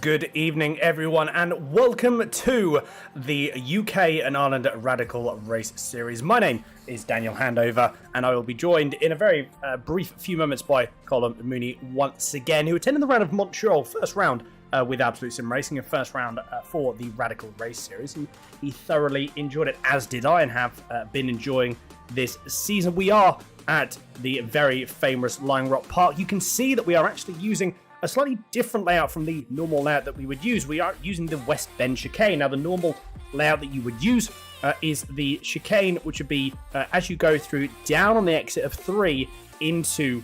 Good evening, everyone, and welcome to the UK and Ireland Radical Race Series. My name is Daniel Handover, and I will be joined in a very brief few moments by Colin Mooney once again, who attended the round of Montreal, first round with Absolute Sim Racing, and first round for the Radical Race Series. He thoroughly enjoyed it, as did I, and have been enjoying this season. We are at the very famous Lion Rock Park. You can see that we are actually using a slightly different layout from the normal layout that we would use. We are using the West Bend chicane. Now, the normal layout that you would use is the chicane, which would be as you go through down on the exit of 3 into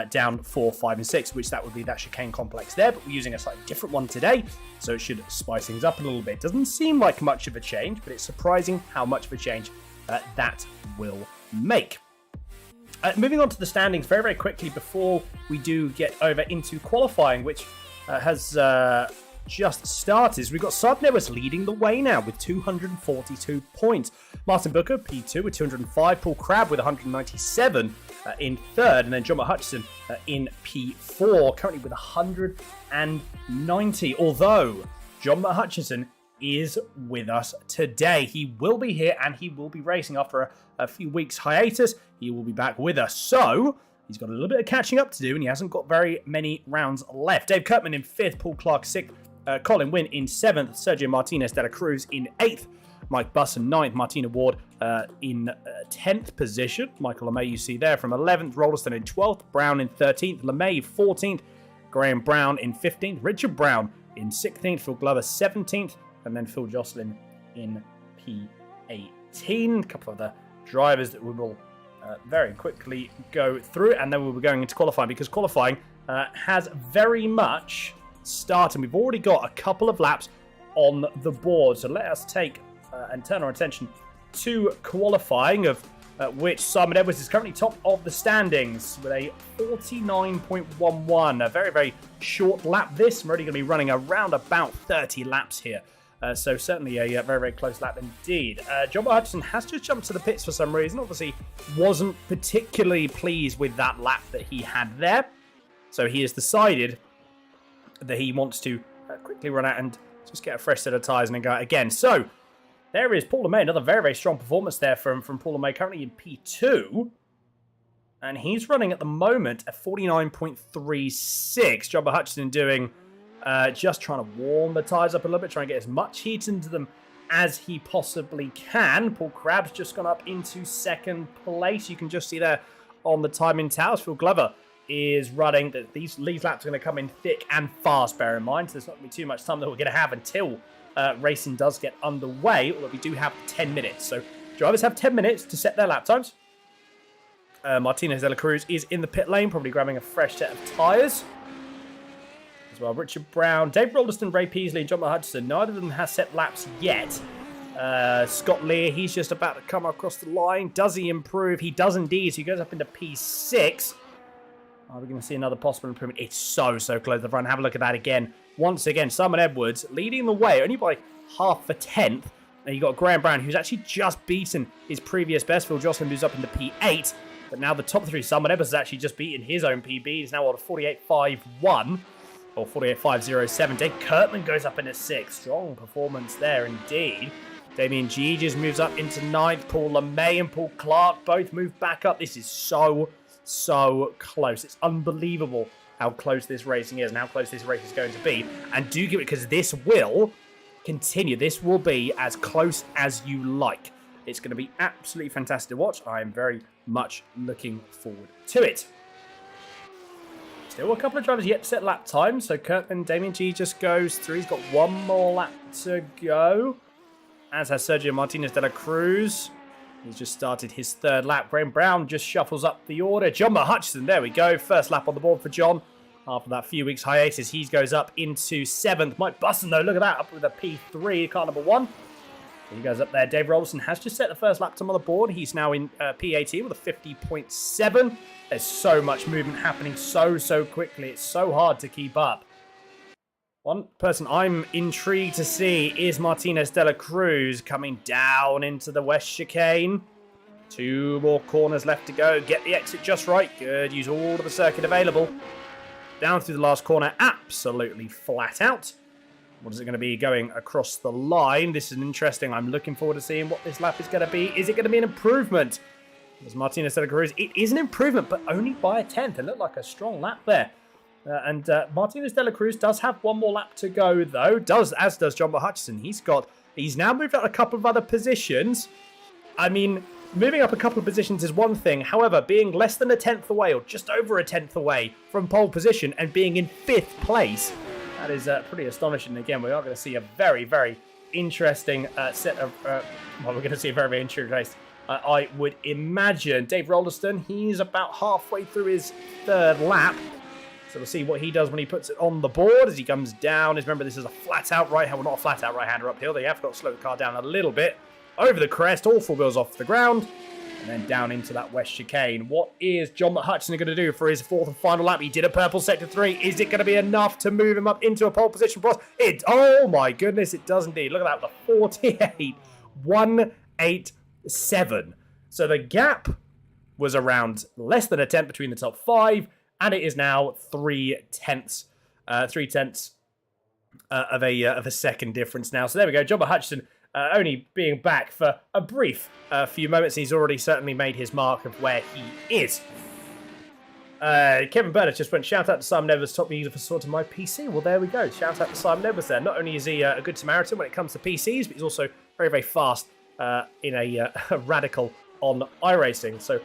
down 4, 5, and 6, which that would be that chicane complex there. But we're using a slightly different one today, so it should spice things up a little bit. Doesn't seem like much of a change, but it's surprising how much of a change that will make. Moving on to the standings very, very quickly before we do get over into qualifying, which has just started. We've got Simon Edwards leading the way now with 242 points. Martin Booker, P2 with 205. Paul Crabb with 197 in third. And then John Hutchison in P4, currently with 190. Although John Hutchison is with us today. He will be here and he will be racing after a few weeks hiatus. He will be back with us. So he's got a little bit of catching up to do and he hasn't got very many rounds left. Dave Kurtman in 5th, Paul Clark 6th, Colin Wynn in 7th, Sergio Martinez de la Cruz in 8th, Mike Busson 9th, Martina Ward in 10th position. Michael LeMay you see there from 11th, Rollerston in 12th, Brown in 13th, LeMay 14th, Graham Brown in 15th, Richard Brown in 16th, Phil Glover 17th, and then Phil Jocelyn in P18. A couple of other drivers that we will very quickly go through, and then we'll be going into qualifying, because qualifying has very much started. We've already got a couple of laps on the board, so let us take and turn our attention to qualifying, of which Simon Edwards is currently top of the standings with a 49.11. A very, very short lap this. We're already going to be running around about 30 laps here. So certainly a very, very close lap indeed. John Hutchison has just jumped to the pits for some reason. Obviously wasn't particularly pleased with that lap that he had there. So he has decided that he wants to quickly run out and just get a fresh set of tyres and then go out again. So there is Paul LeMay. Another very, very strong performance there from Paul LeMay, currently in P2. And he's running at the moment at 49.36. John Hutchison doing... just trying to warm the tyres up a little bit, trying to get as much heat into them as he possibly can. Paul Crabb's just gone up into 2nd place. You can just see there on the timing towers. Phil Glover is running. These laps are going to come in thick and fast, bear in mind. So there's not going to be too much time that we're going to have until racing does get underway, although we do have 10 minutes. So drivers have 10 minutes to set their lap times. Martinez de la Cruz is in the pit lane, probably grabbing a fresh set of tyres. Well, Richard Brown, Dave Rollerston, Ray Peasley, and John Hutchison. Neither of them has set laps yet. Scott Lear, he's just about to come across the line. Does he improve? He does indeed. So he goes up into P6. Are we going to see another possible improvement? It's so close to the front. Have a look at that again. Once again, Simon Edwards leading the way, only by half a tenth. And you got Graham Brown, who's actually just beaten his previous best. Phil Jocelyn moves up into P8. But now the top 3, Simon Edwards has actually just beaten his own PB. He's now on a 48.51. Or 48.507. Dave Kurtman goes up into 6th. Strong performance there indeed. Damien G just moves up into 9th. Paul LeMay and Paul Clark both move back up. This is so close. It's unbelievable how close this racing is and how close this race is going to be. And do give it, because this will continue. This will be as close as you like. It's going to be absolutely fantastic to watch. I am very much looking forward to it. Still a couple of drivers yet to set lap time. So Kurtman, Damien G just goes through. He's got one more lap to go. As has Sergio Martinez de la Cruz. He's just started his 3rd lap. Graham Brown just shuffles up the order. John Hutchison, there we go. First lap on the board for John. After that few weeks hiatus, he goes up into 7th. Mike Busson, though, look at that. Up with a P3, car number 1. He goes up there. Dave Rollerston has just set the first lap time on the board. He's now in P18 with a 50.7. There's so much movement happening so quickly. It's so hard to keep up. One person I'm intrigued to see is Martinez de la Cruz coming down into the west chicane. 2 more corners left to go. Get the exit just right. Good. Use all of the circuit available. Down through the last corner. Absolutely flat out. What is it going to be going across the line? This is interesting. I'm looking forward to seeing what this lap is going to be. Is it going to be an improvement? As Martinez de la Cruz, it is an improvement, but only by a tenth. It looked like a strong lap there. Martinez de la Cruz does have one more lap to go, though. As does John Hutchison. He's now moved up a couple of other positions. I mean, moving up a couple of positions is one thing. However, being less than a tenth away, or just over a tenth away from pole position, and being in 5th place, that is pretty astonishing. Again, we are going to see a very, very interesting set of... we're going to see a very, very interesting race. I would imagine Dave Rolliston, he's about halfway through his 3rd lap. So we'll see what he does when he puts it on the board as he comes down. Remember, this is a flat-out right-hander. Well, not a flat-out right-hander uphill. They have got to slow the car down a little bit. Over the crest, all 4 wheels off the ground. And then down into that west chicane. What is John Hutchison going to do for his 4th and final lap? He did a purple sector 3. Is it going to be enough to move him up into a pole position for us? Oh my goodness, it does indeed. Look at that, the 48. 187. So the gap was around less than a tenth between the top 5, and it is now 3/10 of a second difference now. So there we go. John Hutchison only being back for a brief few moments. He's already certainly made his mark of where he is. Kevin Burnett just went, shout out to Simon Edwards, top user for sorting my PC. Well, there we go. Shout out to Simon Edwards there. Not only is he a good Samaritan when it comes to PCs, but he's also very, very fast in a radical on iRacing. So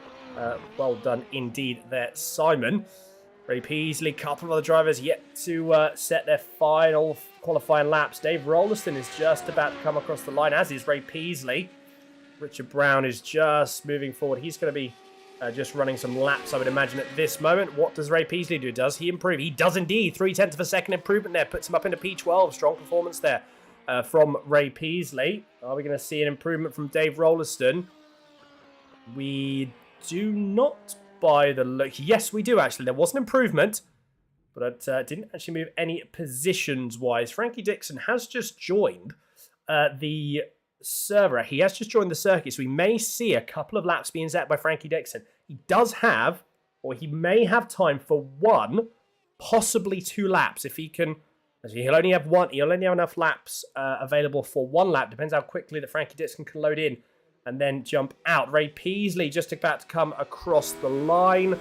well done indeed there, Simon. Ray Peasley, couple of other drivers yet to set their final qualifying laps. Dave Rolliston is just about to come across the line, as is Ray Peasley. Richard Brown is just moving forward. He's going to be just running some laps, I would imagine, at this moment. What does Ray Peasley do? Does he improve? He does indeed. 0.3 of a second improvement there. Puts him up into P12. Strong performance there from Ray Peasley. Are we going to see an improvement from Dave Rolliston? We do not... by the look. Yes, we do actually. There was an improvement, but it didn't actually move any positions-wise. Frankie Dixon has just joined the server. He has just joined the circuit, so we may see a couple of laps being set by Frankie Dixon. He does have, or he may have time for 1, possibly 2 laps. If he can, he'll only have enough laps available for 1 lap. Depends how quickly that Frankie Dixon can load in and then jump out. Ray Peasley just about to come across the line.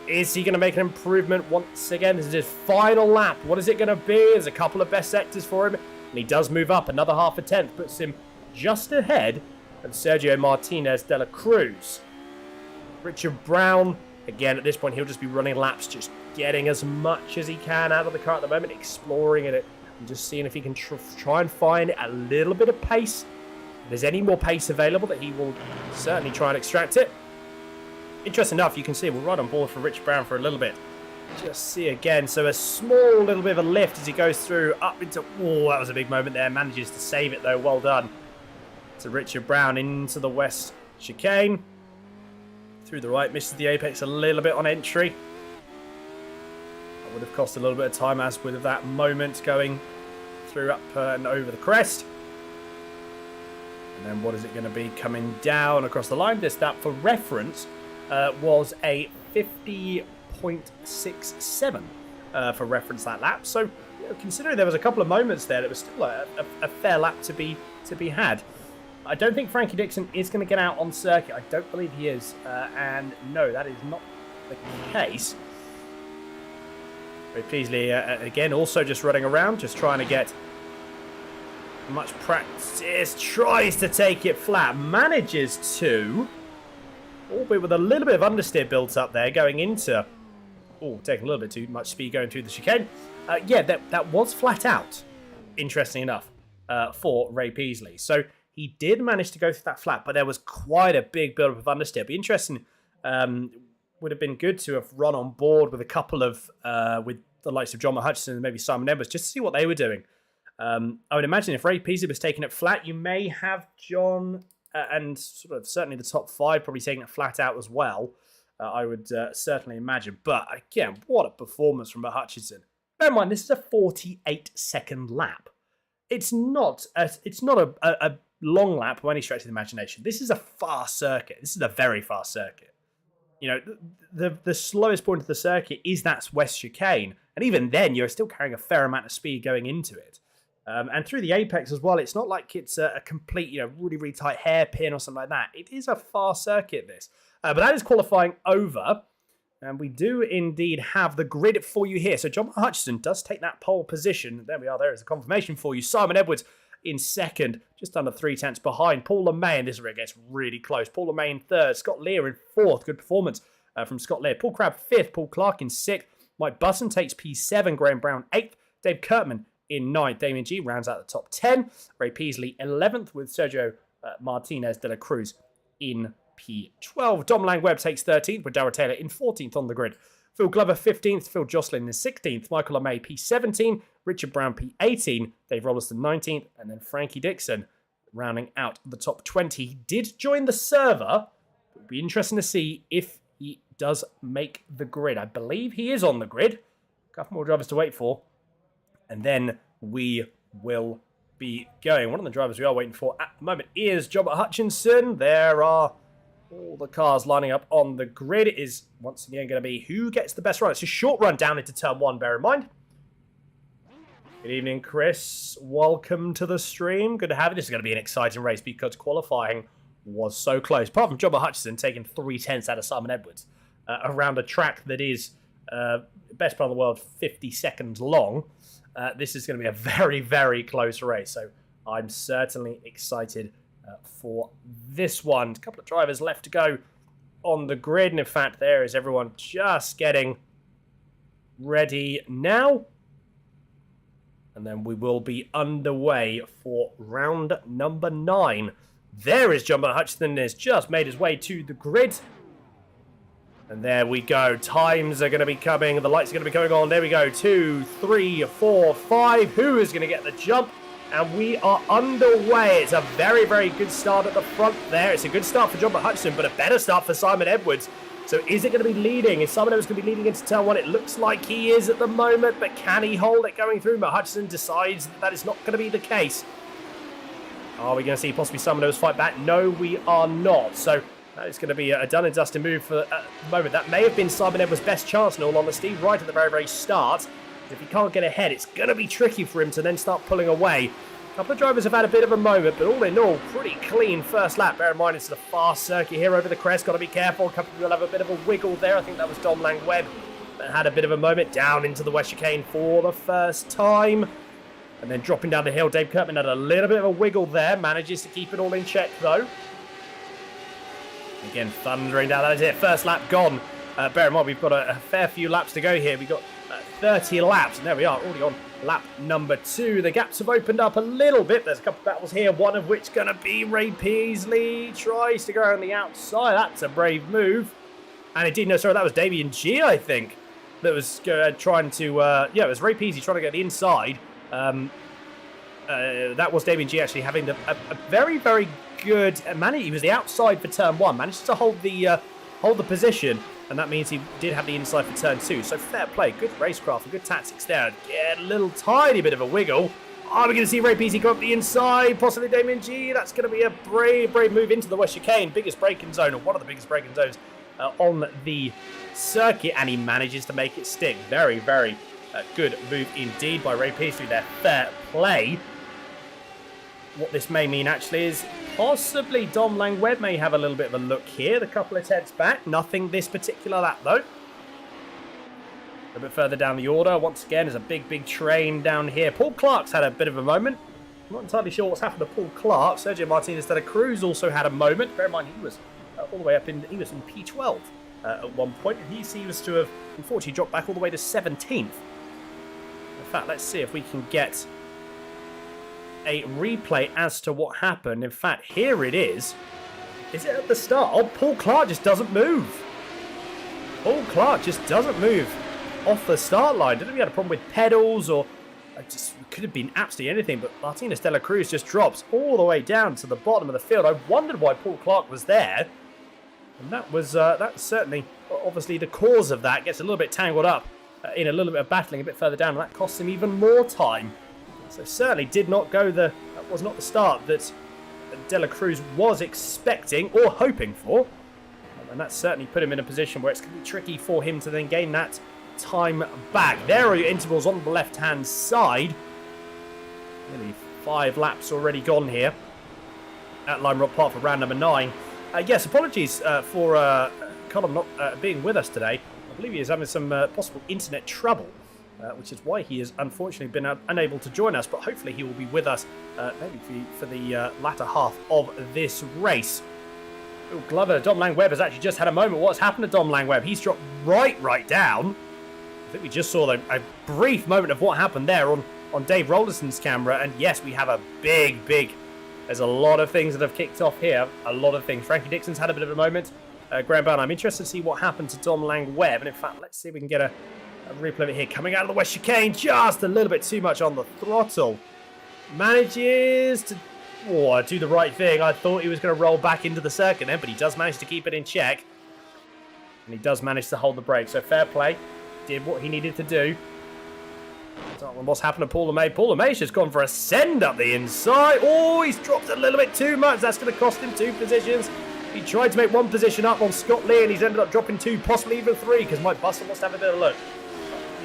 Is he going to make an improvement once again? This is his final lap. What is it going to be? There's a couple of best sectors for him. And he does move up another half a tenth. Puts him just ahead of Sergio Martinez de la Cruz. Richard Brown, again, at this point, he'll just be running laps, just getting as much as he can out of the car at the moment, exploring it and just seeing if he can try and find a little bit of pace. If there's any more pace available, that he will certainly try and extract it. Interesting enough, you can see we're right on board for Rich Brown for a little bit. Just see again, so a small little bit of a lift as he goes through up into... Oh, that was a big moment there. Manages to save it though, well done. To Richard Brown into the west chicane. Through the right, misses the apex a little bit on entry. That would have cost a little bit of time, as with that moment going through up and over the crest. And then what is it going to be coming down across the line? That, for reference, was a 50.67 for reference that lap. So, considering there was a couple of moments there, that was still a fair lap to be had. I don't think Frankie Dixon is going to get out on circuit. I don't believe he is. And no, that is not the case. Ray Peasley, again, also just running around, just trying to get much practice. Tries to take it flat. Manages to, albeit with a little bit of understeer built up there going into... Oh, taking a little bit too much speed going through the chicane. Yeah, that was flat out, interesting enough, for Ray Peasley. So he did manage to go through that flat, but there was quite a big build-up of understeer. It'd be interesting. Would have been good to have run on board with a couple of, with the likes of John Hutchison and maybe Simon Edwards, just to see what they were doing. I would imagine if Ray Peasley was taking it flat, you may have John and sort of certainly the top 5 probably taking it flat out as well. I would certainly imagine. But again, what a performance from Hutchison. Bear in mind, this is a 48-second lap. It's not a long lap by any stretch of the imagination. This is a fast circuit. This is a very fast circuit. You know, the slowest point of the circuit is that west chicane. And even then, you're still carrying a fair amount of speed going into it. And through the apex as well, it's not like it's a complete, really, really tight hairpin or something like that. It is a fast circuit, this. But that is qualifying over. And we do indeed have the grid for you here. So John Hutchison does take that pole position. There we are. There is a confirmation for you. Simon Edwards in second, just under 3/10 behind. Paul LeMay, and this is where it gets really close. Paul LeMay in third. Scott Lear in fourth. Good performance from Scott Lear. Paul Crabb fifth. Paul Clark in sixth. Mike Busson takes P7. Graham Brown eighth. Dave Kurtman in ninth. Damien G rounds out the top 10. Ray Peasley 11th with Sergio Martinez de la Cruz in P12. Dom Langweb takes 13th with Darrell Taylor in 14th on the grid. Phil Glover 15th. Phil Jocelyn in 16th. Michael LeMay P17. Richard Brown P18. Dave Rolliston 19th. And then Frankie Dixon rounding out the top 20. He did join the server. It would be interesting to see if he does make the grid. I believe he is on the grid. A couple more drivers to wait for. And then we will be going. One of the drivers we are waiting for at the moment is Jobber Hutchinson. There are all the cars lining up on the grid. It is once again going to be who gets the best run. It's a short run down into turn one, bear in mind. Good evening, Chris. Welcome to the stream. Good to have you. This is going to be an exciting race because qualifying was so close. Apart from Jobber Hutchinson taking 3/10 out of Simon Edwards around a track that is best part of the world, 50 seconds long. This is going to be a very, very close race. So I'm certainly excited for this one. A couple of drivers left to go on the grid. And in fact, there is everyone just getting ready now. And then we will be underway for round number 9. There is John Hutchinson, has just made his way to the grid. And there we go. Times are going to be coming. The lights are going to be coming on. There we go. 2, 3, 4, 5. Who is going to get the jump? And we are underway. It's a very, very good start at the front there. It's a good start for John Hutchinson, but a better start for Simon Edwards. So is it going to be leading? Is Simon Edwards going to be leading into turn 1? It looks like he is at the moment, but can he hold it going through? But Hutchinson decides that is not going to be the case. Are we going to see possibly Simon Edwards fight back? No, we are not. So that is going to be a done and dusted move for the moment. That may have been Simon Edwards' best chance, in all honesty, right at the very, very start. If he can't get ahead, it's going to be tricky for him to then start pulling away. A couple of drivers have had a bit of a moment, but all in all, pretty clean first lap. Bear in mind, it's the fast circuit here over the crest. Got to be careful. A couple of people have a bit of a wiggle there. I think that was Dom Langweb that had a bit of a moment down into the West Chicane for the first time. And then dropping down the hill, Dave Kurtman had a little bit of a wiggle there. Manages to keep it all in check, though. Again, thundering down. That is it. First lap gone. Bear in mind, we've got a fair few laps to go here. We've got 30 laps. And there we are, already on lap number 2. The gaps have opened up a little bit. There's a couple of battles here, one of which going to be Ray Peasley. Tries to go around the outside. That's a brave move. And it did, no, sorry, that was Damien G, I think, that was trying to, it was Ray Peasley trying to get the inside. That was Damien G actually having a very, very good manage. He was the outside for turn 1, managed to hold the position, and that means he did have the inside for turn 2. So fair play, good racecraft and good tactics there. Get a little tiny bit of a wiggle. Are we going to see Ray Peasley go up the inside? Possibly Damien G. That's going to be a brave, brave move into the West Chicane. Biggest braking zone, or one of the biggest braking zones on the circuit, and he manages to make it stick. Very, very good move indeed by Ray Peasley there. Fair play. What this may mean actually is possibly Dom Langweb may have a little bit of a look here. The couple of tenths back. Nothing this particular lap though. A bit further down the order. Once again, there's a big, big train down here. Paul Clark's had a bit of a moment. I'm not entirely sure what's happened to Paul Clark. Sergio Martinez de la Cruz also had a moment. Bear in mind, he was all the way up in, he was in P12 at one point. And he seems to have, unfortunately, dropped back all the way to 17th. In fact, let's see if we can get a replay as to what happened. In fact, here it is. Is it at the start? Oh, Paul Clark just doesn't move. Paul Clark just doesn't move off the start line. Didn't he have a problem with pedals, or just could have been absolutely anything, but Martinez de la Cruz just drops all the way down to the bottom of the field. I wondered why Paul Clark was there, and that was that's certainly obviously the cause of that. Gets a little bit tangled up in a little bit of battling a bit further down, and that costs him even more time. So certainly did not go that was not the start that de la Cruz was expecting or hoping for, and that certainly put him in a position where it's going to be tricky for him to then gain that time back. There are your intervals on the left hand side, Nearly 5 laps already gone here at Lime Rock Park for round number 9. Yes, apologies for Colin not being with us today. I believe he is having some possible internet trouble, which is why he has unfortunately been unable to join us, but hopefully he will be with us maybe for the latter half of this race. Oh, Glover, Dom Langweb has actually just had a moment. What's happened to Dom Langweb? He's dropped right down. I think we just saw a brief moment of what happened there on Dave Rolliston's camera, and yes, we have a big... There's a lot of things that have kicked off here. A lot of things. Frankie Dixon's had a bit of a moment. Graham Byrne, I'm interested to see what happened to Dom Langweb. And in fact, let's see if we can get a replay of it here. Coming out of the West Chicane, just a little bit too much on the throttle. Manages to do the right thing. I thought he was going to roll back into the circuit then, but he does manage to keep it in check. And he does manage to hold the brake. So fair play. Did what he needed to do. What's happened to Paul LeMay? Paul LeMay's just gone for a send up the inside. Oh, he's dropped a little bit too much. That's going to cost him 2 positions. He tried to make 1 position up on Scott Lee, and he's ended up dropping 2, possibly even 3, because Mike Bustle must have a bit of a look.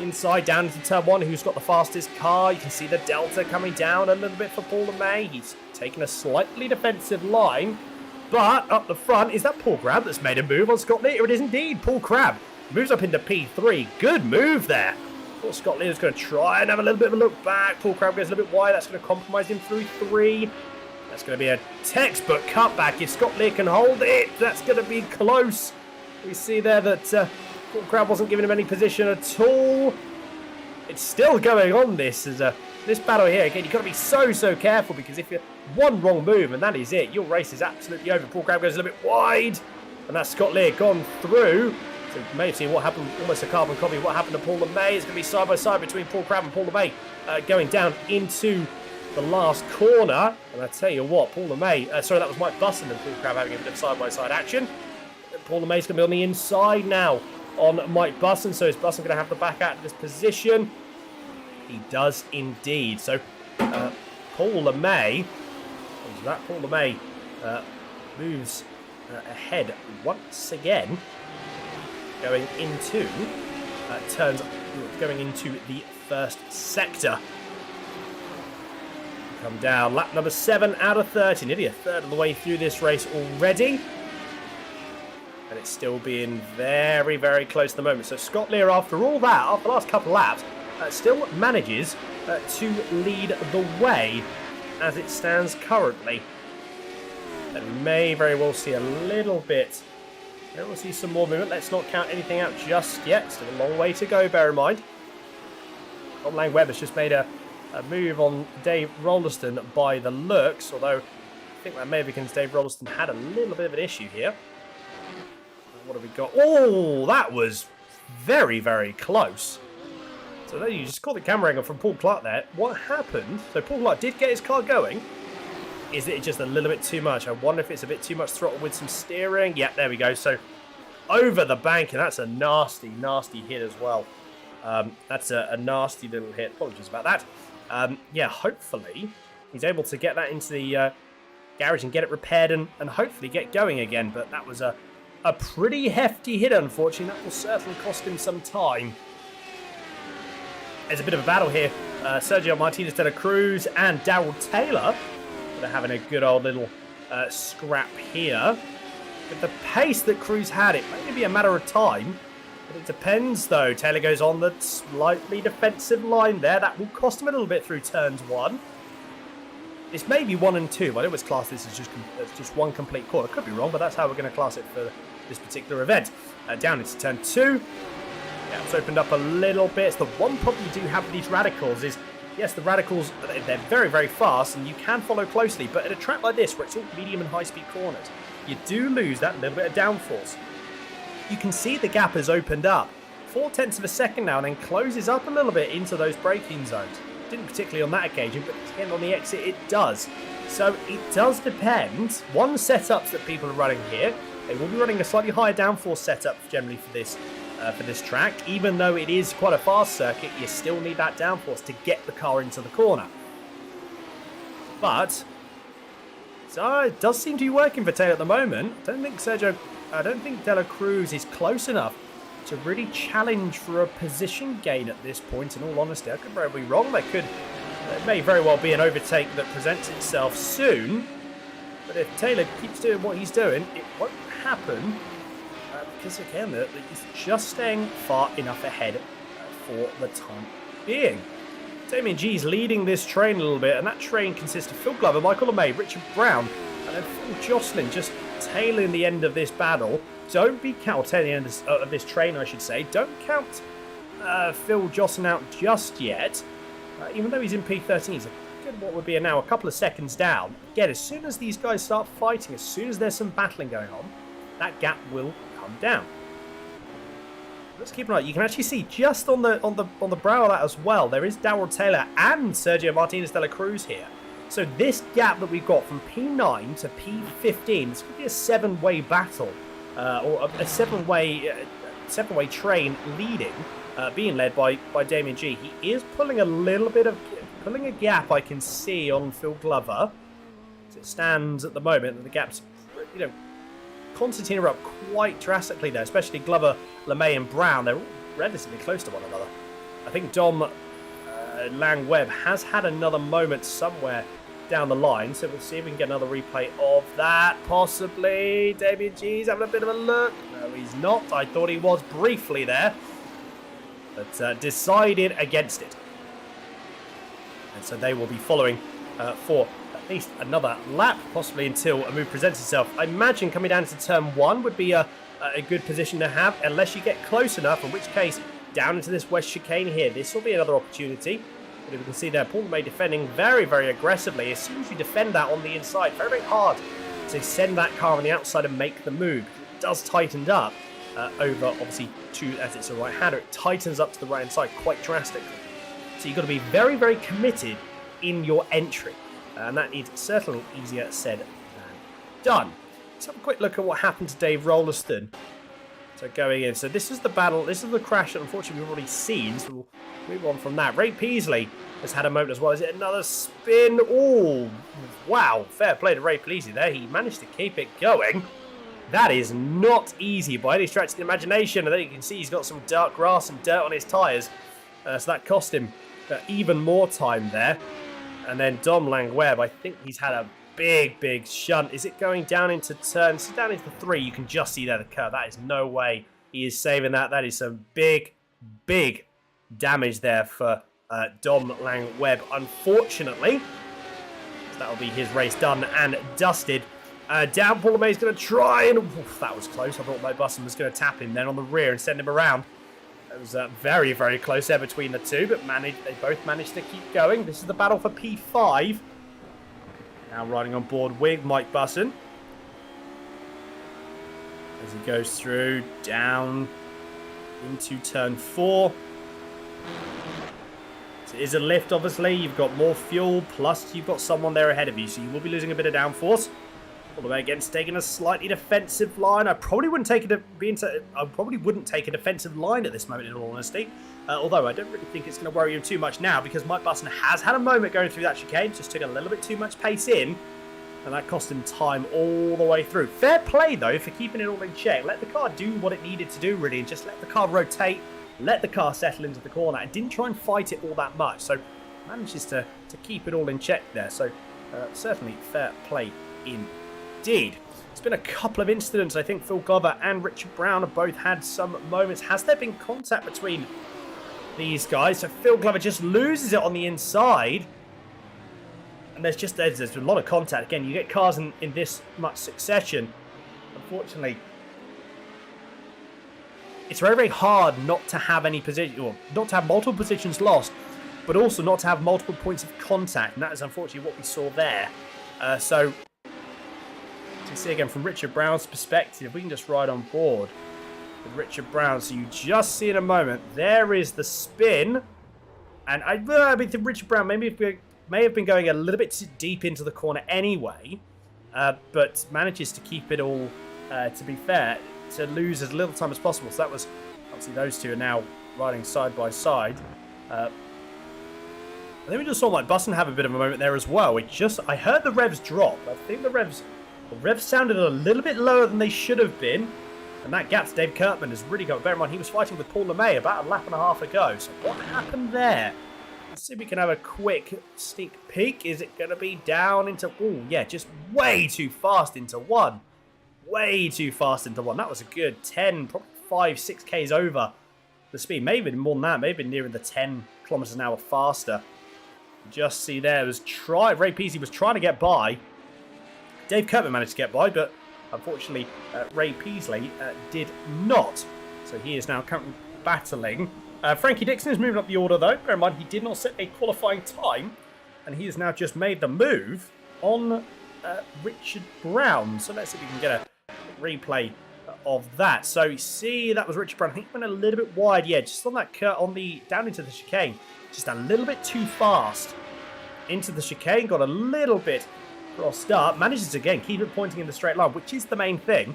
Inside, down into turn 1, who's got the fastest car. You can see the delta coming down a little bit for Paul LeMay. He's taken a slightly defensive line, but up the front, is that Paul Crabb that's made a move on Scott Lee? Or it is indeed Paul Crabb. Moves up into P3. Good move there. Scott Lee is going to try and have a little bit of a look back. Paul Crabb goes a little bit wide. That's going to compromise him through 3. That's going to be a textbook cutback. If Scott Lee can hold it, that's going to be close. We see there that Paul Crabb wasn't giving him any position at all. It's still going on, this battle here. Again, you've got to be so careful, because if you're one wrong move and that is it, your race is absolutely over. Paul Crabb goes a little bit wide, and that's Scott Lee gone through. So you may have seen what happened, almost a carbon copy of what happened to Paul LeMay. It's going to be side by side between Paul Crabb and Paul LeMay going down into the last corner. And I tell you what, Paul LeMay, sorry, that was Mike Busson and Paul Crabb having a bit of side by side action. Paul LeMay's going to be on the inside now on Mike Busson. So is Busson going to have the back out of this position? He does indeed. So Paul LeMay, Paul LeMay moves ahead once again. Going into the first sector. Come down, lap number 7 out of 30, nearly a third of the way through this race already. And it's still being very close at the moment. So Scott Lee, after all that, after the last couple of laps, still manages to lead the way as it stands currently. And we may very well see a little bit. We'll see some more movement. Let's not count anything out just yet. Still a long way to go, bear in mind. Tom Langweb has just made a move on Dave Rolliston by the looks, although I think that may be because Dave Rolliston had a little bit of an issue here. What have we got? Oh, that was very close. So there you just caught the camera angle from Paul Clark there. What happened? So Paul Clark did get his car going. Is it just a little bit too much? I wonder if it's a bit too much throttle with some steering. Yeah, there we go. So over the bank, and that's a nasty hit as well. That's a nasty little hit. Apologies about that. Yeah, hopefully he's able to get that into the garage and get it repaired and hopefully get going again. But that was a pretty hefty hit, unfortunately. That will certainly cost him some time. There's a bit of a battle here. Sergio Martinez de la Cruz and Darrell Taylor. They're having a good old little scrap here. With the pace that Cruz had, it may be a matter of time. But it depends, though. Taylor goes on the slightly defensive line there. That will cost him a little bit through turns 1. This may be 1 and 2, but I always class this as just one complete corner. Could be wrong, but that's how we're going to class it for this particular event. Down into turn 2. Yeah, it's opened up a little bit. So the one problem you do have with these radicals is, yes, the radicals, they're very fast and you can follow closely, but at a track like this where it's all medium and high-speed corners, you do lose that little bit of downforce. You can see the gap has opened up 0.4 of a second now and then closes up a little bit into those braking zones. Didn't particularly on that occasion, but again on the exit it does. So it does depend. One setups that people are running here, they will be running a slightly higher downforce setup generally for this track. Even though it is quite a fast circuit, you still need that downforce to get the car into the corner. But so it does seem to be working for Taylor at the moment. I don't think De La Cruz is close enough to really challenge for a position gain at this point. In all honesty, I could very be wrong. They could It may very well be an overtake that presents itself soon. But if Taylor keeps doing what he's doing, it won't happen. Because again, he's just staying far enough ahead for the time being. Damien G's leading this train a little bit, and that train consists of Phil Glover, Michael LeMay, Richard Brown, and then Phil Jocelyn just tailing the end of this battle. Don't be counting the end of this train, I should say. Don't count Phil Jocelyn out just yet. Even though he's in P13, he's a good, what would be now a couple of seconds down. Again, as soon as these guys start fighting, as soon as there's some battling going on, that gap will come down. Let's keep an eye. You can actually see just on the brow of that as well, there is Darrell Taylor and Sergio Martinez de la Cruz here. So this gap that we've got from P9 to P15, this could be a seven-way battle, or a seven-way train leading, being led by Damien G. He is pulling a gap, I can see, on Phil Glover. As it stands at the moment, the gap's, concertina up quite drastically there, especially Glover, LeMay and Brown. They're all relatively close to one another. I think Dom Lang-Webb has had another moment somewhere down the line, so we'll see if we can get another replay of that, possibly. Damien G's having a bit of a look. No, he's not. I thought he was briefly there, but decided against it. And so they will be following for at least another lap, possibly until a move presents itself. I imagine coming down to turn one would be a good position to have, unless you get close enough, in which case, down into this west chicane here, this will be another opportunity. But if you can see there, Paul May defending very, very aggressively. As soon as you defend that on the inside, very, very hard to send that car on the outside and make the move. It does tighten up over, obviously, as it's a right-hander, it tightens up to the right-hand side quite drastically. So you've got to be very, very committed in your entry. And that is certainly easier said than done. Let's have a quick look at what happened to Dave Rolliston. So going in. So this is the battle. This is the crash that unfortunately we've already seen. So we'll move on from that. Ray Peasley has had a moment as well. Is it another spin? Oh, wow. Fair play to Ray Peasley there. He managed to keep it going. That is not easy by any stretch of the imagination. And then you can see he's got some dark grass and dirt on his tyres. So that cost him even more time there. And then Dom Lang-Webb, I think he's had a big shunt. Is it going down into turns? Down into 3, you can just see there the curve. That is no way he is saving that. That is some big damage there for Dom Lang-Webb, unfortunately. So that will be his race done and dusted. Down, Paul LeMay is going to try and... Oof, that was close. I thought Mo Busson was going to tap him then on the rear and send him around. It was very close there between the two, but they both managed to keep going. This is the battle for P5. Now riding on board with Mike Busson. As he goes through, down into turn 4. So it is a lift, obviously. You've got more fuel, plus you've got someone there ahead of you, so you will be losing a bit of downforce. All the way against taking a slightly defensive line. I probably wouldn't take a defensive line at this moment, in all honesty. Although I don't really think it's going to worry him too much now, because Mike Busson has had a moment going through that chicane. Just took a little bit too much pace in, and that cost him time all the way through. Fair play, though, for keeping it all in check. Let the car do what it needed to do, really, and just let the car rotate, let the car settle into the corner, and didn't try and fight it all that much. So manages to keep it all in check there. So certainly fair play indeed. It's been a couple of incidents. I think Phil Glover and Richard Brown have both had some moments. Has there been contact between these guys? So Phil Glover just loses it on the inside. And there's a lot of contact. Again, you get cars in this much succession. Unfortunately, it's very hard not to have any position, or not to have multiple positions lost, but also not to have multiple points of contact. And that is unfortunately what we saw there. So you see again from Richard Brown's perspective, we can just ride on board with Richard Brown. So you just see in a moment, there is the spin. And I think Richard Brown may have been going a little bit too deep into the corner anyway, but manages to keep it all, to be fair, to lose as little time as possible. So that was, obviously those two are now riding side by side. And then we just saw Mike Busson have a bit of a moment there as well. I heard the revs drop. I think the revs sounded a little bit lower than they should have been. And that gap to Dave Kirkman has really got... Bear in mind, he was fighting with Paul LeMay about a lap and a half ago. So what happened there? Let's see if we can have a quick sneak peek. Is it going to be down into... Oh, yeah, just way too fast into one. Way too fast into one. That was a good 10, probably 5, 6Ks over the speed. Maybe more than that. Maybe nearer the 10 kilometers an hour faster. Just see there. Ray Peasy was trying to get by. Dave Kirkman managed to get by, but unfortunately, Ray Peasley did not. So he is now currently battling. Frankie Dixon is moving up the order, though. Bear in mind, he did not set a qualifying time, and he has now just made the move on Richard Brown. So let's see if we can get a replay of that. So you see, that was Richard Brown. I think he went a little bit wide, yeah, just on that cut down into the chicane, just a little bit too fast into the chicane. Got a little bit crossed up. Manages to again keep it pointing in the straight line, which is the main thing.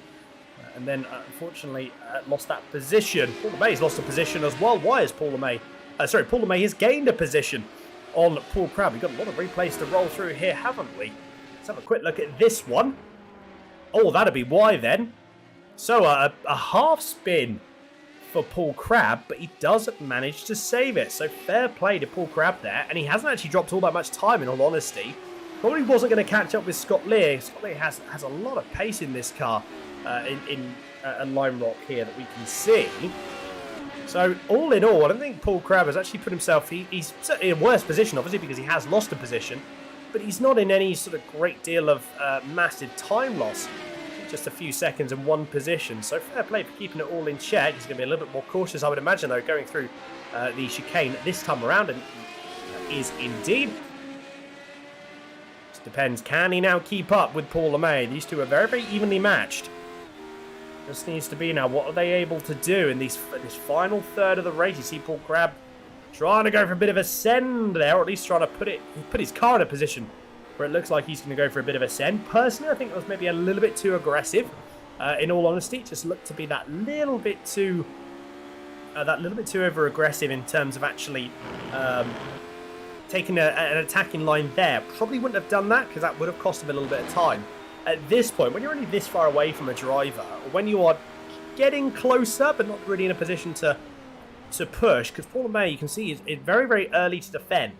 And then, unfortunately, lost that position. Paul LeMay's lost a position as well. Why is Paul LeMay... Paul LeMay has gained a position on Paul Crabb. We've got a lot of replays to roll through here, haven't we? Let's have a quick look at this one. Oh, that'd be why then. So, a half spin for Paul Crabb, but he doesn't manage to save it. So, fair play to Paul Crabb there. And he hasn't actually dropped all that much time, in all honesty. Probably wasn't going to catch up with Scott Lear. Scott Lear has a lot of pace in this car. In a line rock here that we can see. So all in all, I don't think Paul Crabb has actually put himself... He's certainly in a worse position, obviously, because he has lost a position. But he's not in any sort of great deal of massive time loss. Just a few seconds in one position. So fair play for keeping it all in check. He's going to be a little bit more cautious, I would imagine, though, going through the chicane this time around. And is indeed... Just depends. Can he now keep up with Paul LeMay? These two are very, very evenly matched. Just needs to be now, what are they able to do in this final third of the race? You see Paul Crabb trying to go for a bit of a send there, or at least trying to put his car in a position where it looks like he's going to go for a bit of a send. Personally, I think it was maybe a little bit too aggressive. In all honesty, it just looked to be that little bit too over aggressive in terms of actually taking an attacking line there. Probably wouldn't have done that because that would have cost him a little bit of time. At this point, when you're only this far away from a driver, or when you are getting closer but not really in a position to push, because Paul LeMay, you can see, is very, very early to defend.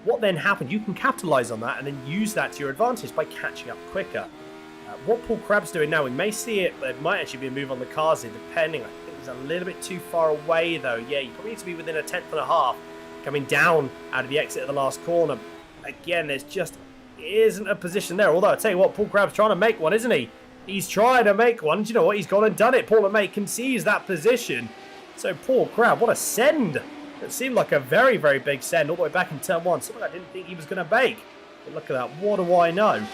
What then happened? You can capitalise on that and then use that to your advantage by catching up quicker. What Paul Crabb's doing now, we may see it, but it might actually be a move on the cars here, depending. I think he's a little bit too far away, though. Yeah, you probably need to be within a tenth and a half, coming down out of the exit of the last corner. Again, there's just... isn't a position there. Although I tell you what, Paul Crabb's trying to make one, isn't he? He's trying to make one. Do you know what? He's gone and done it. Paul LeMay concedes that position. So Paul Crabb, what a send! It seemed like a very, very big send all the way back in turn one. Something I didn't think he was going to make. But look at that. What do I know?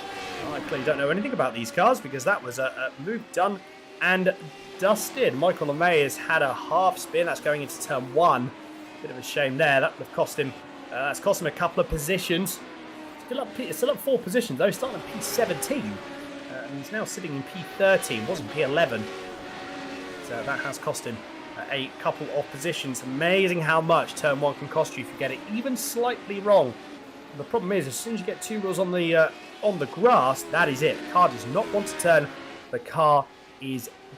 I clearly don't know anything about these cars because that was a move done and dusted. Michael LeMay has had a half spin. That's going into turn one. Bit of a shame there. That would have cost him. That's cost him a couple of positions. Still up 4 positions though, starting at P17. And he's now sitting in P13, wasn't P11. So that has cost him a couple of positions. Amazing how much turn one can cost you if you get it even slightly wrong. And the problem is, as soon as you get 2 wheels on the grass, that is it. The car does not want to turn. The car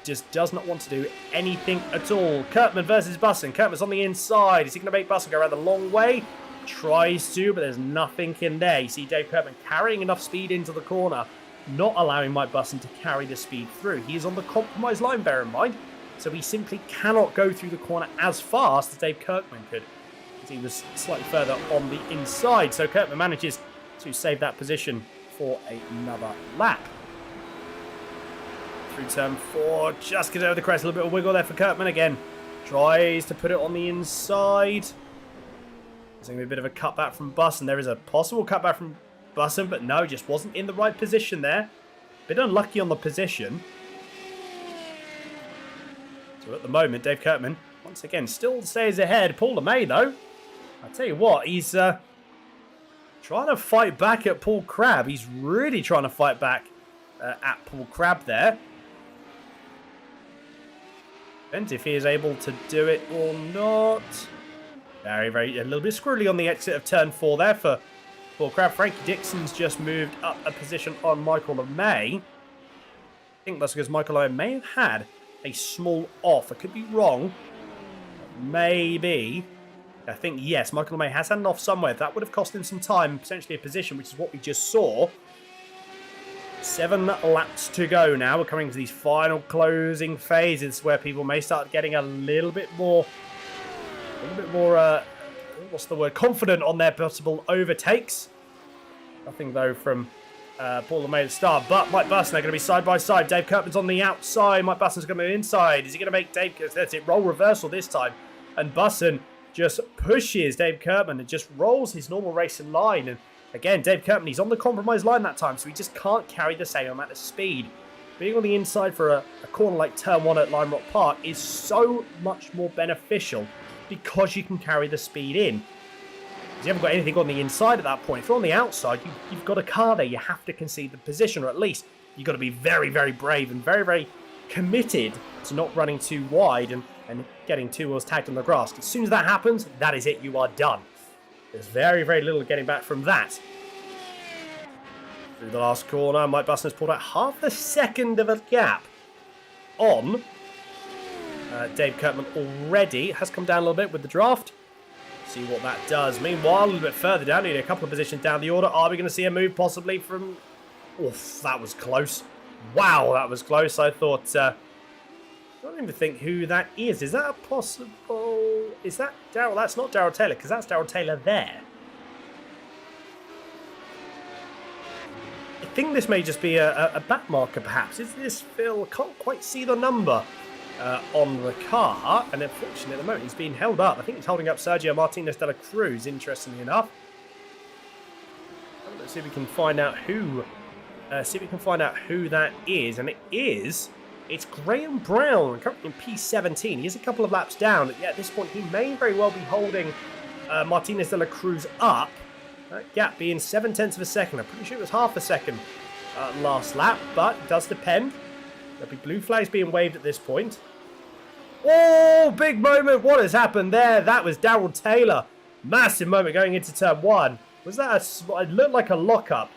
just does not want to do anything at all. Kirkman versus Busson. Kirkman's on the inside. Is he going to make Busson go around the long way? Tries to, but there's nothing in there. You see Dave Kirkman carrying enough speed into the corner, not allowing Mike Busson to carry the speed through. He is on the compromise line, bear in mind, so he simply cannot go through the corner as fast as Dave Kirkman could, because he was slightly further on the inside. So Kirkman manages to save that position for another lap. Through turn 4, just gets over the crest. A little bit of wiggle there for Kirkman again. Tries to put it on the inside. There's going to be a bit of a cutback from Busson. There is a possible cutback from Busson, but no, just wasn't in the right position there. Bit unlucky on the position. So at the moment, Dave Kirkman, once again, still stays ahead. Paul LeMay, though, I tell you what, he's trying to fight back at Paul Crabb. He's really trying to fight back at Paul Crabb there. Depends if he is able to do it or not. Very, a little bit squirrely on the exit of turn 4 there for Paul Crabb. Frankie Dixon's just moved up a position on Michael LeMay. I think that's because Michael LeMay may have had a small off. I could be wrong. Maybe I think, yes, Michael LeMay has had an off somewhere. That would have cost him some time, potentially a position, which is what we just saw. 7 laps to go now. We're coming to these final closing phases where people may start getting a little bit more, what's the word, confident on their possible overtakes. Nothing, though, from Paul LeMay at the start, but Mike Buston, they're going to be side by side. Dave Kirkman's on the outside. Mike Buston's going to be inside. Is he going to make Dave... That's it, role reversal this time. And Buston just pushes Dave Kirkman and just rolls his normal racing line. And again, Dave Kirkman, he's on the compromised line that time, so he just can't carry the same amount of speed. Being on the inside for a corner like Turn 1 at Lime Rock Park is so much more beneficial because you can carry the speed in. You haven't got anything on the inside at that point. If you're on the outside, you've got a car there. You have to concede the position, or at least you've got to be very, very brave and very, very committed to not running too wide and getting 2 wheels tagged on the grass. As soon as that happens, that is it. You are done. There's very, very little getting back from that. Through the last corner, Mike Buston has pulled out half a second of a gap on Dave Kirkman already. Has come down a little bit with the draft. See what that does. Meanwhile, a little bit further down, nearly a couple of positions down the order. Are we going to see a move possibly from... Oof, that was close. Wow, that was close. I thought... I don't even think who that is. Is that a possible... Is that Darryl? That's not Darryl Taylor, because that's Darryl Taylor there. I think this may just be a back marker, perhaps. Is this Phil? Can't quite see the number on the car. And unfortunately, at the moment, he's being held up. I think he's holding up Sergio Martinez de la Cruz, interestingly enough. Let's see if we can find out who... who that is. And it is... It's Graham Brown, currently in P17. He is a couple of laps down. Yeah, at this point, he may very well be holding Martinez de la Cruz up. That gap being 7/10 of a second. I'm pretty sure it was half a second last lap, but it does depend. There'll be blue flags being waved at this point. Oh, big moment. What has happened there? That was Darryl Taylor. Massive moment going into turn 1. Was that it looked like a lockup.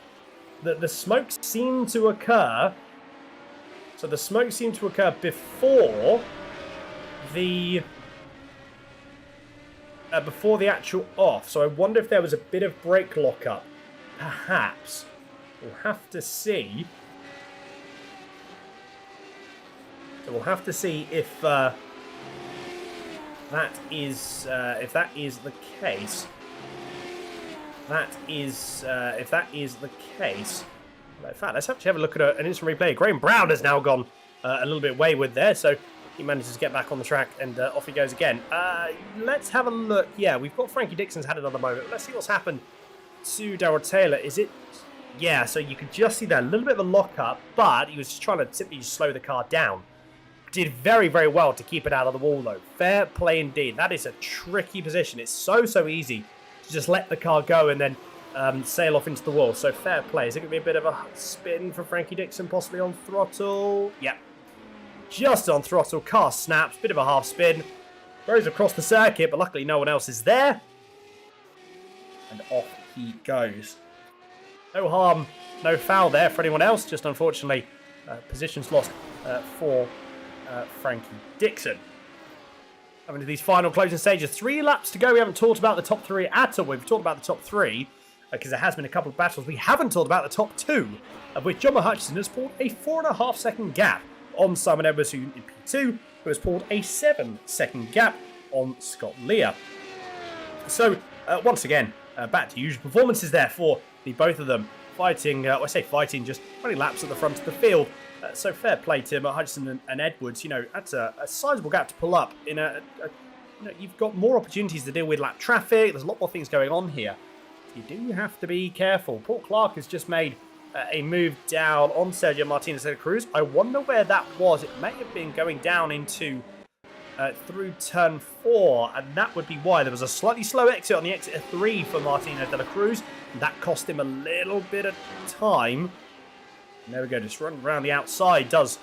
The smoke seemed to occur... So the smoke seemed to occur before the actual off. So I wonder if there was a bit of brake lockup. Perhaps. We'll have to see. So we'll have to see if that is the case. If that is the case. In fact, let's actually have a look at an instant replay. Graham Brown has now gone a little bit wayward there, so he manages to get back on the track, and off he goes again. Let's have a look. Yeah, we've got Frankie Dixon's had another moment. Let's see what's happened to Darryl Taylor. Is it... Yeah, so you could just see that a little bit of a lock-up, but he was just trying to simply just slow the car down. Did very, very well to keep it out of the wall, though. Fair play indeed. That is a tricky position. It's so easy to just let the car go and then... sail off into the wall, so fair play. Is it going to be a bit of a spin for Frankie Dixon, possibly on throttle? Yeah, just on throttle. Car snaps, bit of a half spin. Goes across the circuit, but luckily no one else is there. And off he goes. No harm, no foul there for anyone else, just unfortunately positions lost for Frankie Dixon. Coming to these final closing stages. 3 laps to go. We haven't talked about the top 3 at all. We've talked about the top 3 because there has been a couple of battles. We haven't talked about the top 2, of which John Hutchison has pulled a 4.5 second gap on Simon Edwards in P2, who has pulled a 7-second gap on Scott Lear. So, once again, back to usual performances there for the both of them. Fighting, I say fighting, just running laps at the front of the field. So fair play to Hutchison and Edwards. You know, that's a sizable gap to pull up. You know, you've got more opportunities to deal with lap traffic. There's a lot more things going on here. You do have to be careful. Paul Clark has just made a move down on Sergio Martinez de la Cruz. I wonder where that was. It may have been going down into through turn 4, and that would be why. There was a slightly slow exit on the exit of 3 for Martinez de la Cruz. That cost him a little bit of time. And there we go, just running around the outside does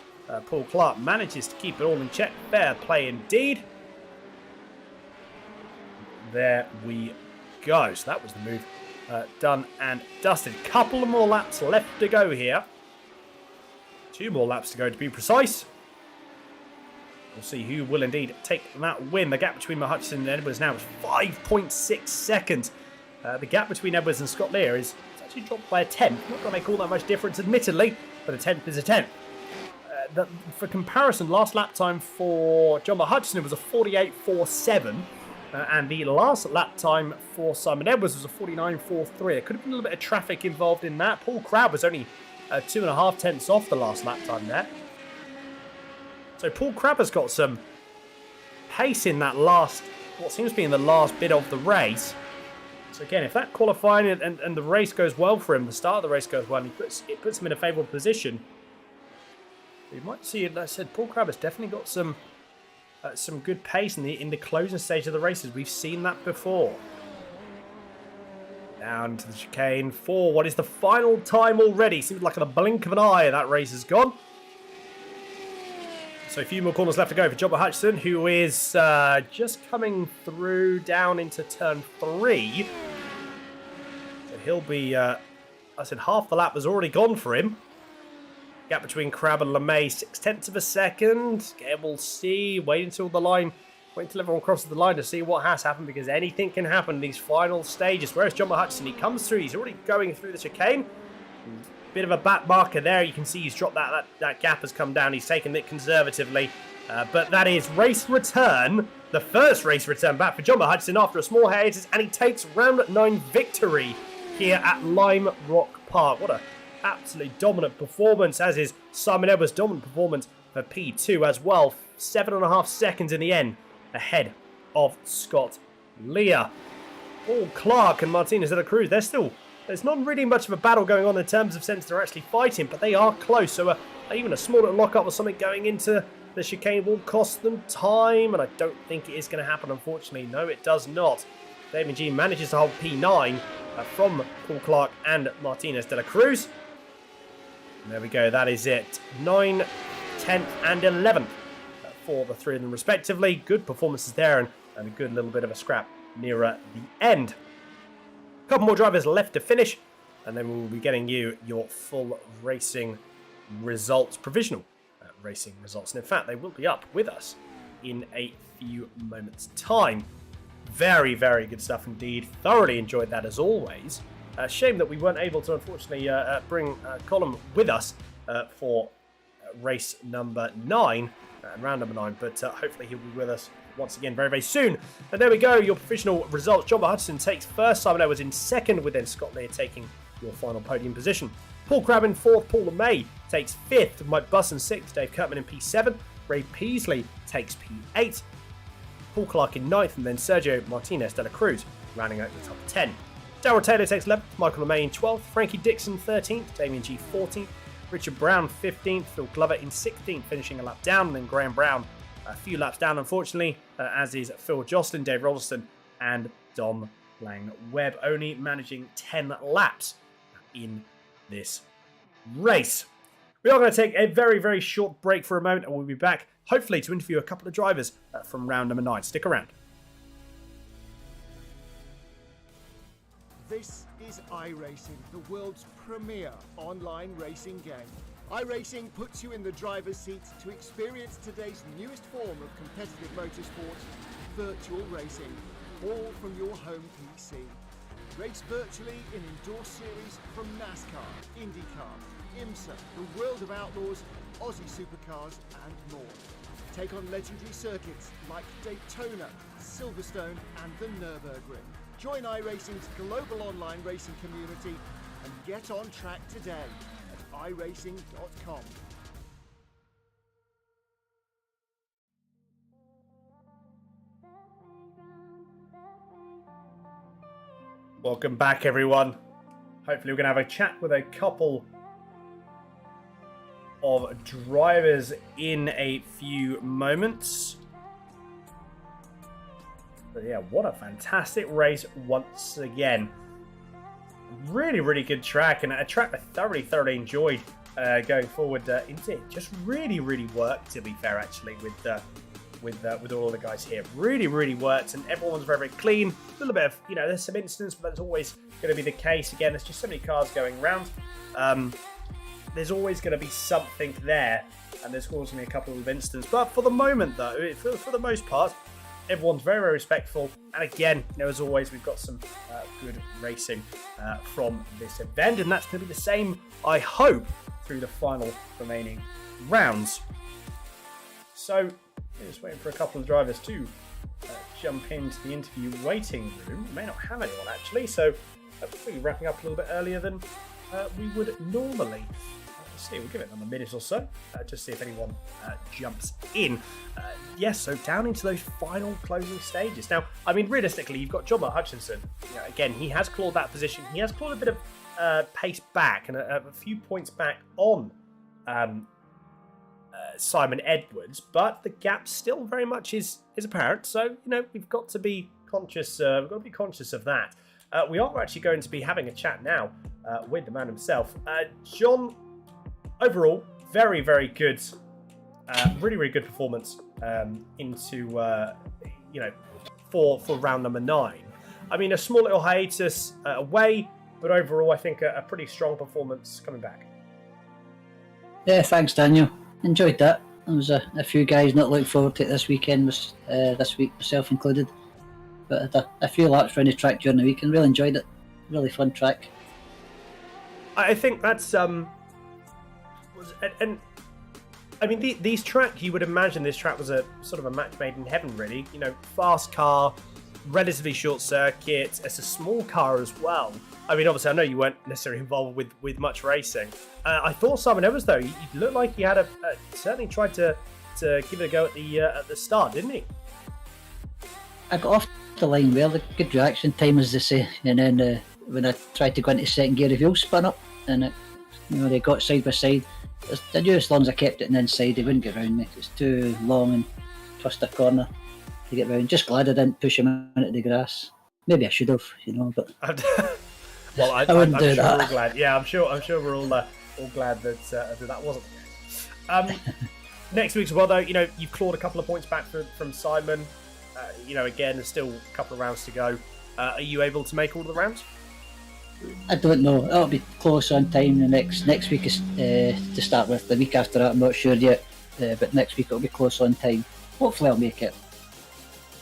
Paul Clark. Manages to keep it all in check. Fair play indeed. There we go. So that was the move done and dusted. Couple of more laps left to go here. 2 more laps to go to be precise. We'll see who will indeed take that win. The gap between Hutchinson and Edwards now is 5.6 seconds. The gap between Edwards and Scott Lear is actually dropped by a tenth. Not going to make all that much difference, admittedly, but a tenth is a tenth. For comparison, last lap time for John Hutchinson was a 48.47. And the last lap time for Simon Edwards was a 49.43. There could have been a little bit of traffic involved in that. Paul Crabb was only 2.5 tenths off the last lap time there. So Paul Crabb has got some pace in that last, what seems to be in the last bit of the race. So again, if that qualifying and the race goes well for him, the start of the race goes well, and it puts him in a favourable position, you might see, like I said, Paul Crabb has definitely got some good pace in the closing stage of the races. We've seen that before. Down to the chicane for what is the final time already. Seems like in the blink of an eye that race is gone. So a few more corners left to go for John Hutchinson, who is just coming through down into turn 3. So he'll be, I said half the lap has already gone for him. Gap between Crabb and LeMay, 0.6 of a second. Again, we'll see. Wait until everyone crosses the line to see what has happened, because anything can happen in these final stages. Whereas John Hutchinson, he comes through. He's already going through the chicane. Bit of a back marker there. You can see he's dropped that gap has come down. He's taken it conservatively. But that is race return. The first race return back for John Hutchinson after a small hiatus. And he takes round 9 victory here at Lime Rock Park. What a absolutely dominant performance, as is Simon Edwards' dominant performance for P2 as well. 7.5 seconds in the end ahead of Scott Lear. Paul Clark and Martinez de la Cruz, there's not really much of a battle going on in terms of sense they're actually fighting, but they are close. So even a small little lockup or something going into the chicane will cost them time, and I don't think it is going to happen, unfortunately. No, it does not. Damien G manages to hold P9 from Paul Clark and Martinez de la Cruz. And there we go, that is it. 9th, 10th and 11th for the three of them respectively. Good performances there, and a good little bit of a scrap nearer the end. A couple more drivers left to finish, and then we'll be getting you your full racing results, provisional racing results. And in fact, they will be up with us in a few moments' time. Very, very good stuff indeed. Thoroughly enjoyed that as always. Shame that we weren't able to, unfortunately, bring Colin with us for race number 9, and round number 9, but hopefully he'll be with us once again very, very soon. And there we go, your provisional results. John Hutchinson takes first, Simon Edwards in second, with then Scott Lear taking your final podium position. Paul Crabb in fourth, Paul LeMay takes fifth, Mike Buss in sixth, Dave Kurtman in P7, Ray Peasley takes P8, Paul Clark in ninth, and then Sergio Martinez de la Cruz rounding out the top 10. Darryl Taylor takes 11th, Michael LeMay in 12th, Frankie Dixon 13th, Damien G 14th, Richard Brown 15th, Phil Glover in 16th, finishing a lap down, and then Graham Brown a few laps down, unfortunately, as is Phil Jocelyn, Dave Rolston, and Dom Lang-Webb, only managing 10 laps in this race. We are going to take a very, very short break for a moment, and we'll be back, hopefully, to interview a couple of drivers from round number 9. Stick around. This is iRacing, the world's premier online racing game. iRacing puts you in the driver's seat to experience today's newest form of competitive motorsport, virtual racing, all from your home PC. Race virtually in endorsed series from NASCAR, IndyCar, IMSA, the World of Outlaws, Aussie Supercars and more. Take on legendary circuits like Daytona, Silverstone and the Nürburgring. Join iRacing's global online racing community and get on track today at iRacing.com. Welcome back, everyone. Hopefully we're going to have a chat with a couple of drivers in a few moments. But yeah, what a fantastic race once again. Really, really good track, and a track I thoroughly enjoyed going forward into it. Just really worked, to be fair, actually, with all of the guys here. Really worked, and everyone's very clean. A little bit of, there's some incidents, but that's always going to be the case. Again, there's just so many cars going around. there's always going to be something there, and there's caused me a couple of instances. But for the moment, though, for the most part, everyone's very, very respectful. And again, as always, we've got some good racing from this event, and that's going to be the same, I hope, through the final remaining rounds. So, we're just waiting for a couple of drivers to jump into the interview waiting room. We may not have anyone, actually, so we're wrapping up a little bit earlier than we would normally. Let's see, we'll give it another minute or so, just see if anyone jumps in. Yes, so down into those final closing stages. Now, I mean, realistically, you've got John Hutchinson. Again, he has clawed that position. He has clawed a bit of pace back and a few points back on Simon Edwards, but the gap still very much is apparent. So, we've got to be conscious. We've got to be conscious of that. We are actually going to be having a chat now with the man himself. John, overall, very, very good. Really, really good performance into, for round number 9. I mean, a small little hiatus away, but overall, I think a pretty strong performance coming back. Yeah, thanks, Daniel. Enjoyed that. There was a few guys not looking forward to it this weekend, this week, myself included. But a few laps around the track during the week and really enjoyed it. Really fun track. I think that's and I mean these tracks, you would imagine this track was a sort of a match made in heaven, really. Fast car, relatively short circuit. It's a small car as well. I mean, obviously, I know you weren't necessarily involved with much racing. I thought Simon Evans, though, he looked like he had certainly tried to give it a go at the start, didn't he? I got off the line well, the good reaction time, as they say, and then when I tried to go into second gear, the wheel spun up, and they got side by side. I knew as long as I kept it in the inside, they wouldn't get round me. It was too long and twist a corner to get round. Just glad I didn't push him into the grass. Maybe I should have, but. Well, I'm wouldn't do sure that. we're all glad. Yeah, I'm sure we're all glad that that wasn't the case. Next week as well, though, you've clawed a couple of points back from Simon. Again, there's still a couple of rounds to go. Are you able to make all of the rounds? I don't know. It'll be close on time. The next week is to start with. The week after that, I'm not sure yet. But next week it'll be close on time. Hopefully, I'll make it.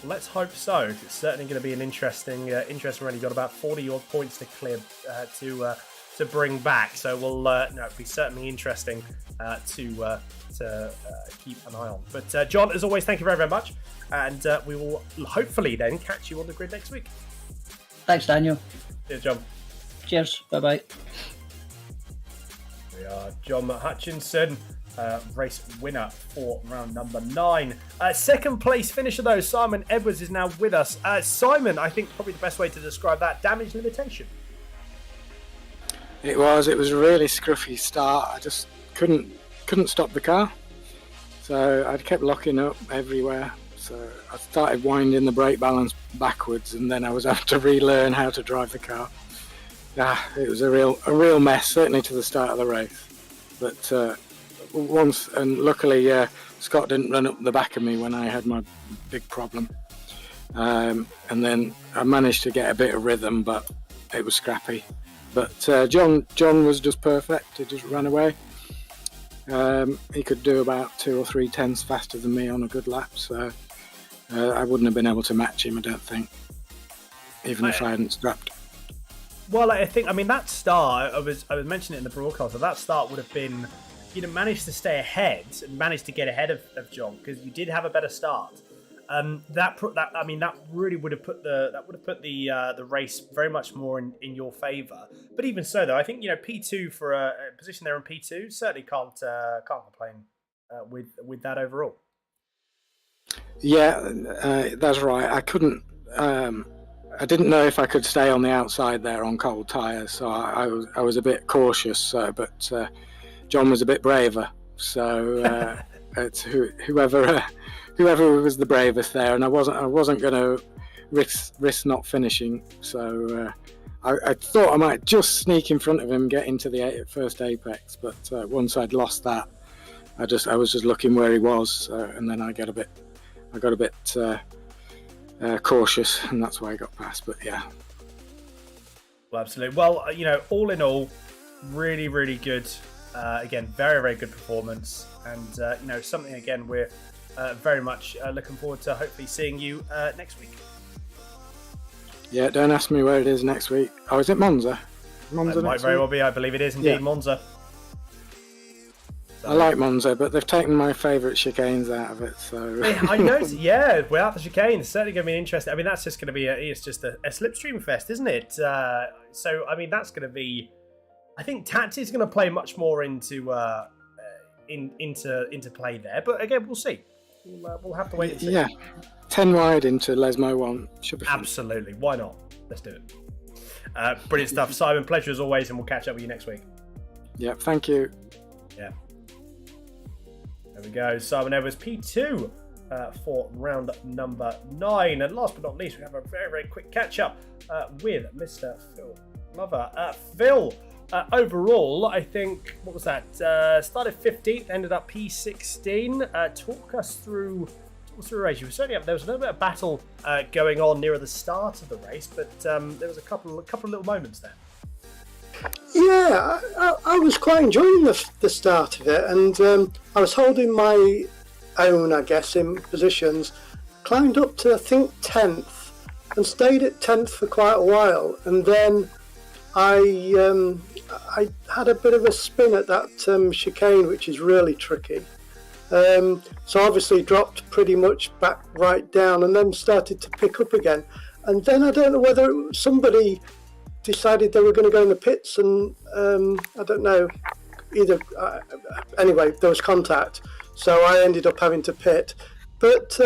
Let's hope so. It's certainly going to be an interesting run. You've got about 40 odd points to clear to bring back. So we'll it'll be certainly interesting to keep an eye on. But John, as always, thank you very, very much, and we will hopefully then catch you on the grid next week. Thanks, Daniel. Cheers, John. Cheers. Bye bye. We are John Hutchinson. Race winner for round number 9. Second place finisher though, Simon Edwards, is now with us. Simon, I think probably the best way to describe that, damage limitation. It was a really scruffy start. I just couldn't stop the car, so I kept locking up everywhere. So I started winding the brake balance backwards, and then I was having to relearn how to drive the car. It was a real mess, certainly to the start of the race. But once, and luckily Scott didn't run up the back of me when I had my big problem, and then I managed to get a bit of rhythm, but it was scrappy. But John was just perfect. He just ran away. He could do about 2 or 3 tenths faster than me on a good lap, so I wouldn't have been able to match him, I don't think, even if I hadn't strapped. Well, I think, that start, I was mentioning it in the broadcast, that start would have been, managed to stay ahead and managed to get ahead of John, because you did have a better start. That really would have put the race very much more in your favour. But even so, though, I think P2 for a position there in P2 certainly can't complain with that overall. Yeah, that's right. I couldn't. I didn't know if I could stay on the outside there on cold tyres, so I was a bit cautious. But John was a bit braver, so it's whoever was the bravest there, and I wasn't going to risk not finishing. So I thought I might just sneak in front of him, get into the first apex, but once I'd lost that, I was just looking where he was, and then I got a bit cautious, and that's why I got past. But yeah. Well, absolutely. Well, all in all, really, really good Again, very, very good performance. And, something, again, we're very much looking forward to hopefully seeing you next week. Yeah, don't ask me where it is next week. Oh, is it Monza? Monza It might very well be. I believe it is indeed Monza. I like Monza, but they've taken my favourite chicanes out of it. So I noticed, without the chicane, it's certainly going to be interesting. I mean, that's just going to be it's just a slipstream fest, isn't it? So I mean, that's going to be. I think tactics is going to play much more into play there, but again, we'll see. We'll have to wait and see. Yeah, 10 wide into Lesmo 1 should be fun. Absolutely, why not? Let's do it. Brilliant stuff, Simon. Pleasure as always, and we'll catch up with you next week. Yeah, thank you. Yeah. There we go. Simon Edwards, P2 for round number 9. And last but not least, we have a very, very quick catch up with Mr. Phil Glover. Phil, overall, I think, what was that? Started 15th, ended up P16. Talk us through the race. You were certainly up. There was a little bit of battle going on nearer the start of the race, but there was a couple of little moments there. Yeah, I was quite enjoying the start of it, and I was holding my own, I guess, in positions. Climbed up to, I think, 10th, and stayed at 10th for quite a while, and then I had a bit of a spin at that chicane, which is really tricky. So obviously dropped pretty much back right down, and then started to pick up again. And then I don't know whether somebody decided they were going to go in the pits, and I don't know, either anyway, there was contact, so I ended up having to pit. But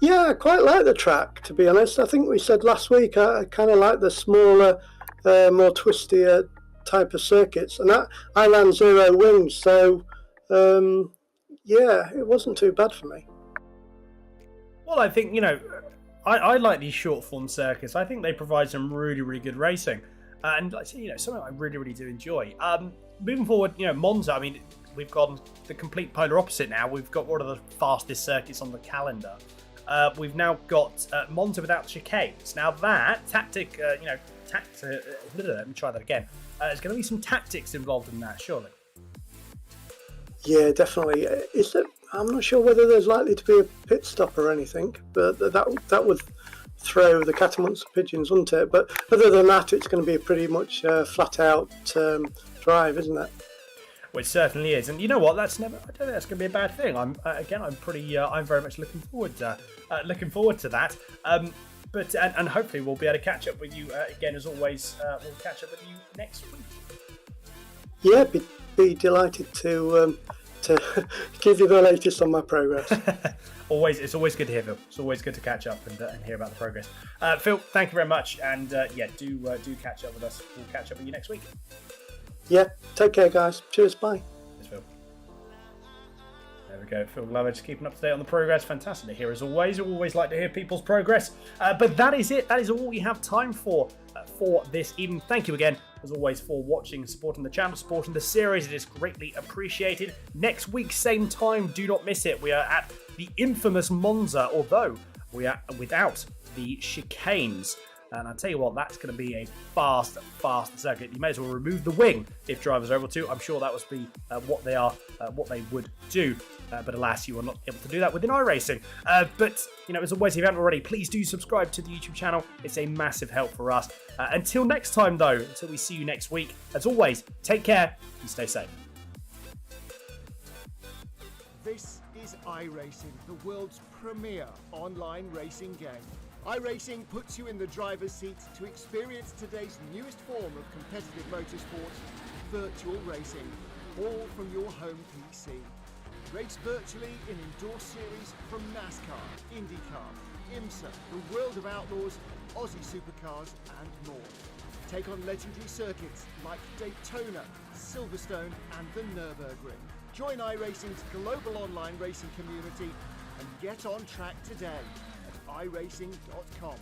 yeah, I quite like the track, to be honest. I think we said last week I kind of like the smaller, more twistier type of circuits, and I ran 0 wings, so yeah, it wasn't too bad for me. Well, I think, I like these short form circuits. I think they provide some really, really good racing. And like, something I really, really do enjoy. Moving forward, Monza, I mean, we've gone the complete polar opposite now. We've got one of the fastest circuits on the calendar. We've now got Monza without chicanes. Now that let me try that again. There's going to be some tactics involved in that, surely. Yeah, definitely. I'm not sure whether there's likely to be a pit stop or anything, but that would throw the cat amongst the pigeons, wouldn't it? But other than that, it's going to be a pretty much flat out drive, isn't it? Well, it certainly is, and you know what? I don't think that's going to be a bad thing. I'm very much looking forward to that. But hopefully we'll be able to catch up with you again as always. We'll catch up with you next week. Yeah, be delighted to give you the latest on my progress. It's always good to hear, Phil. It's always good to catch up and hear about the progress. Phil, thank you very much, and do catch up with us. We'll catch up with you next week. Yeah, take care, guys. Cheers, bye. Cheers, Phil. There we go, Phil Glover, just keeping up to date on the progress. Fantastic to hear as always. We always like to hear people's progress. But that is it. That is all we have time for this evening. Thank you again, as always, for watching, supporting the channel, supporting the series. It is greatly appreciated. Next week, same time, do not miss it. We are at the infamous Monza, although we are without the chicanes. And I'll tell you what, that's going to be a fast circuit. You may as well remove the wing if drivers are able to. I'm sure that would be what they would do. But alas, you are not able to do that within iRacing. But, as always, if you haven't already, please do subscribe to the YouTube channel. It's a massive help for us. Until next time, though, until we see you next week, as always, take care and stay safe. This is iRacing, the world's premier online racing game. iRacing puts you in the driver's seat to experience today's newest form of competitive motorsport, virtual racing, all from your home PC. Race virtually in indoor series from NASCAR, IndyCar, IMSA, the World of Outlaws, Aussie Supercars and more. Take on legendary circuits like Daytona, Silverstone and the Nürburgring. Join iRacing's global online racing community and get on track today at iRacing.com.